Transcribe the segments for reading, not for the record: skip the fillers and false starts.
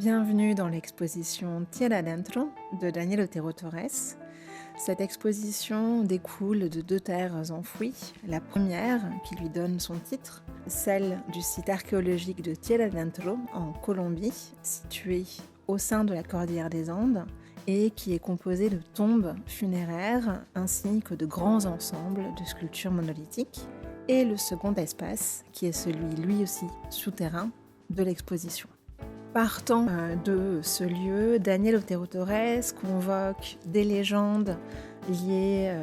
Bienvenue dans l'exposition Tierra Adentro de Daniel Otero Torres. Cette exposition découle de deux terres enfouies. La première, qui lui donne son titre, celle du site archéologique de Tierra Adentro en Colombie, situé au sein de la cordillère des Andes, et qui est composée de tombes funéraires ainsi que de grands ensembles de sculptures monolithiques. Et le second espace, qui est celui lui aussi souterrain de l'exposition. Partant de ce lieu, Daniel Otero Torres convoque des légendes liées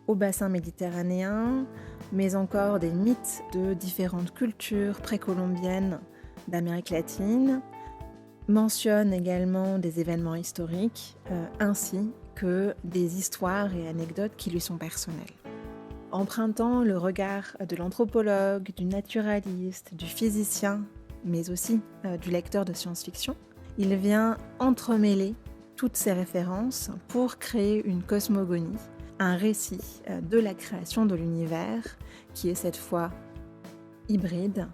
au bassin méditerranéen, mais encore des mythes de différentes cultures précolombiennes d'Amérique latine, mentionne également des événements historiques, ainsi que des histoires et anecdotes qui lui sont personnelles. Empruntant le regard de l'anthropologue, du naturaliste, du physicien, mais aussi du lecteur de science-fiction, il vient entremêler toutes ces références pour créer une cosmogonie, un récit de la création de l'univers qui est cette fois hybride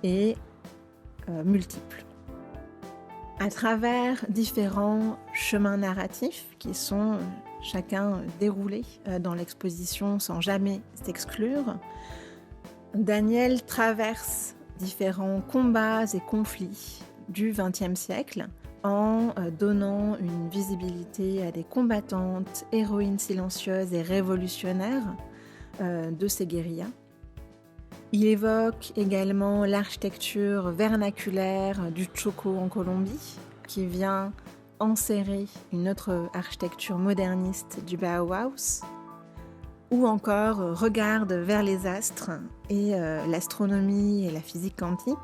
et multiple. À travers différents chemins narratifs qui sont chacun déroulés dans l'exposition sans jamais s'exclure, Daniel traverse différents combats et conflits du XXe siècle en donnant une visibilité à des combattantes, héroïnes silencieuses et révolutionnaires de ces guérillas. Il évoque également l'architecture vernaculaire du Choco en Colombie, qui vient enserrer une autre architecture moderniste du Bauhaus, ou encore regarde vers les astres et l'astronomie et la physique quantique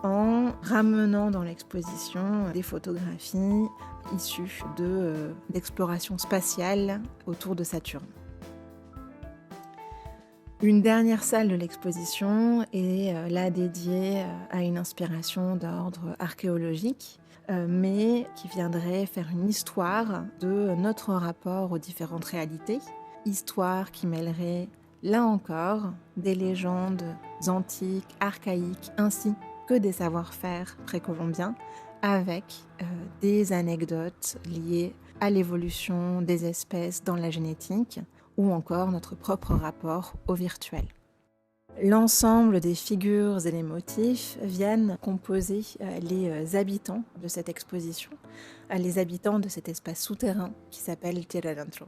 en ramenant dans l'exposition des photographies issues d'explorations spatiales autour de Saturne. Une dernière salle de l'exposition est là dédiée à une inspiration d'ordre archéologique, mais qui viendrait faire une histoire de notre rapport aux différentes réalités. Histoire qui mêlerait, là encore, des légendes antiques, archaïques, ainsi que des savoir-faire précolombiens, avec des anecdotes liées à l'évolution des espèces dans la génétique, ou encore notre propre rapport au virtuel. L'ensemble des figures et des motifs viennent composer les habitants de cette exposition, les habitants de cet espace souterrain qui s'appelle Tierra Adentro.